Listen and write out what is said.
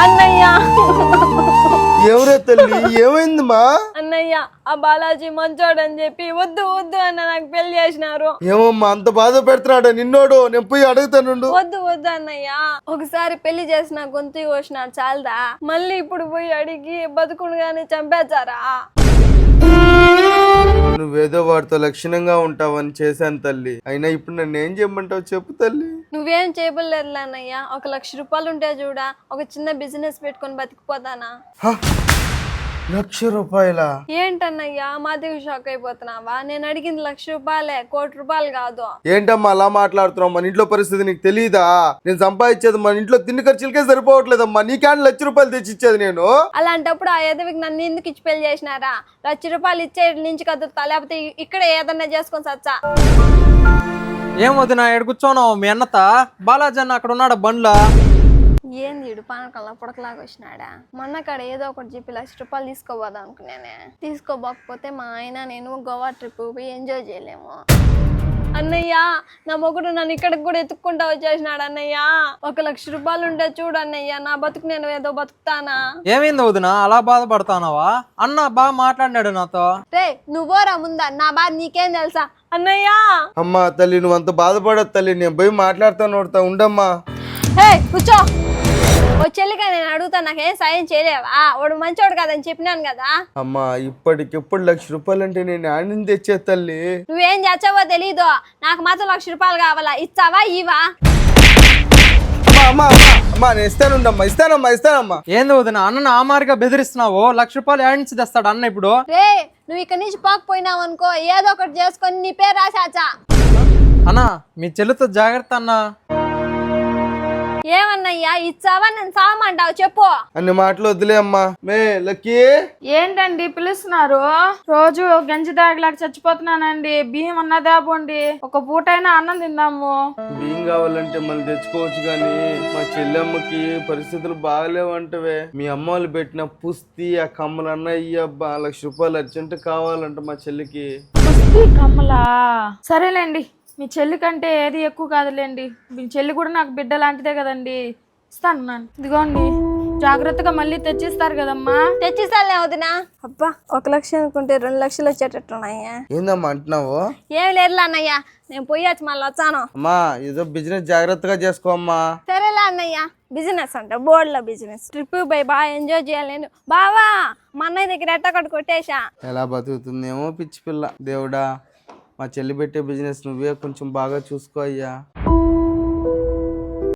అన్నయ్య ఎవరే తల్లి ఏమైందమ్మా? అన్నయ్య ఆ బాలాజీ మంచోడని చెప్పి వద్దు వద్దు అన్న నాకు పెళ్లి చేసినారు. ఏమమ్మా అంత బాధ పెడుతున్నాడు నిన్నోడు? నేను పోయి అడుగుతానుండు. వద్దు వద్దు అన్నయ్య, ఒకసారి పెళ్లి చేసిన గొంతు కోసినాడు చాలదా, మళ్ళీ ఇప్పుడు పోయి అడిగి బతుకుడుగానే చంపేచారా? నువ్వేదో వాడితో లక్షణంగా ఉంటావని చేశాను తల్లి, అయినా ఇప్పుడు నన్ను ఏం చేయమంటావు చెప్పు తల్లి. నువ్వేం చేయబడలేదు అన్నయ్య, 1,00,000 రూపాయలు ఉంటే చూడా, ఒక చిన్న బిజినెస్ పెట్టుకొని బతికిపోతానా? ₹1,00,000? ఏంటన్నయ్యా మాదిరి షాక్ అయిపోతున్నావా? నేను అడిగింది ₹1,00,000, ₹1,00,00,000 కాదు. ఏంటమ్మా అలా మాట్లాడుతున్నావు? మన ఇంట్లో పరిస్థితి నీకు తెలీదా? నేను సంపాదించేది మన ఇంట్లో తిండి ఖర్చులకే సరిపోవట్లేదమ్మా, నీకేంటి ₹1,00,000 తెచ్చిచ్చేది నేను? అలాంటప్పుడు ఆ ఎదవికి నన్ను ఎందుకు ఇచ్చి పెళ్లి చేసినారా? ₹1,00,000 ఇచ్చే నుంచి కదులుతా, లేకపోతే ఇక్కడ ఏదన్నా చేసుకొని సచ్చా. ఏం వదినా ఎక్కడ కూర్చోనావు? మీ అన్నత బాలాజీ అన్న అక్కడ ఉన్నాడు బండ్లా. ఏంది ఇడు పానకల్లా పుడకలాగా వచ్చినాడా? మొన్న కాడ ఏదో ఒకటి చెప్పి ₹1,00,000 తీసుకోబోదా అనుకున్నానే. తీసుకోబోకపోతే మా ఆయన నేను గోవా ట్రిప్ పోయి ఎంజాయ్ చేయలేము. అన్నయ్య నా మొగుడు నన్ను ఇక్కడికి కూడా ఎత్తుక్కుంటా వచ్చేసినాడు అన్నయ్య. ₹1,00,000 ఉంటే చూడు అన్నయ్య, నా బతుకు నేను ఏదో బతుకుతానా? ఏమైంది వదినా అలా బాధపడతానావా? అన్న బాగా మాట్లాడినాడు నాతో. రే నువ్వోరా ముందా, నా బాధ నీకేం తెలుసా? అన్నయ్య అమ్మా తల్లి నువ్వు అంత బాధపడదు తల్లి, నేను పోయి మాట్లాడుతాను ఉండమ్మా. హే కూర్చో. ఓ చెల్లిగా నేను అడుగుతా, నాకేం సాయం చేయలేవా? వాడు మంచోడు కాదని చెప్పినాను కదా. అమ్మా ఇప్పటికిప్పుడు ₹1,00,000 అంటే నేను ఆనంది తెచ్చే తల్లి. నువ్వేం చేస్తావో తెలీదు, నాకు మాత్రం ₹1,00,000 కావాలా. ఇస్తావా ఇవా? అమ్మా నేను ఇస్తానమ్మా. ఏంది వదినా అన్న ఆ మారిగా బెదిరిస్తున్నావు? ₹1,00,000 ఏడు నుంచి తెస్తాడు అన్న ఇప్పుడు? రే నువ్వు ఇక్కడి నుంచి పోకపోయినావు అనుకో, ఏదో ఒకటి చేసుకొని నీ పేరు రాసాచా. అన్న మీ చెల్లితో జాగ్రత్త అన్న. ఏమన్నయ్యా ఇచ్చావా నేను సావమంటావు చెప్పు. అన్ని మాటలు వద్దులే అమ్మా. మే లక్కీ ఏంటండి పిలుస్తున్నారు? రోజు గంజి దాగలాగా చచ్చిపోతున్నానండి. బియ్యం అన్నదా పోండి, ఒక పూటైనా అన్నం తిందాము. బియ్యం కావాలంటే మళ్ళీ తెచ్చుకోవచ్చు గాని మా చెల్లెమ్మకి పరిస్థితులు బాగలేవంటవే. మీ అమ్మ వాళ్ళు పెట్టిన పుస్తీ ఆ కమ్మలన్నా ఇయ్యబ్బా, ₹1,00,000 అర్జెంట్ కావాలంట మా చెల్లికి. పుస్తీ కమ్మలా? సరేలేండి, మీ చెల్లి కంటే ఏది ఎక్కువ కాదులేండి. మీ చెల్లి కూడా నాకు బిడ్డ లాంటిదే కదండి, ఇస్తాను నాన్న. ఇదిగోండి జాగ్రత్తగా మళ్ళీ తెచ్చిస్తారు కదమ్మా. తెచ్చిస్తాలే వదినా. అబ్బా 1,00,000 అనుకుంటే 2,00,000 వచ్చేటట్టున్నాయా? ఏందమ్మా అంటున్నావు? ఏం లేదులే అన్నయ్య, నేను పోయొచ్చు మళ్ళీ వచ్చాను. అమ్మా ఏదో బిజినెస్ జాగ్రత్తగా చేసుకో అమ్మా. సరేలే అన్నయ్య, బిజినెస్ అంట బోర్డులో బిజినెస్. ట్రిప్ పోయి బాగా ఎంజాయ్ చేయాలి నేను. బావా మా అన్నయ్య దగ్గర ఎట్టకొట్టు కొట్టేశా. ఎలా బతుకుతుందేమో పిచ్చి పిల్ల. దేవుడా మా చెల్లి పెట్టే బిజినెస్ నువ్వే కొంచెం బాగా చూసుకో అయ్యా.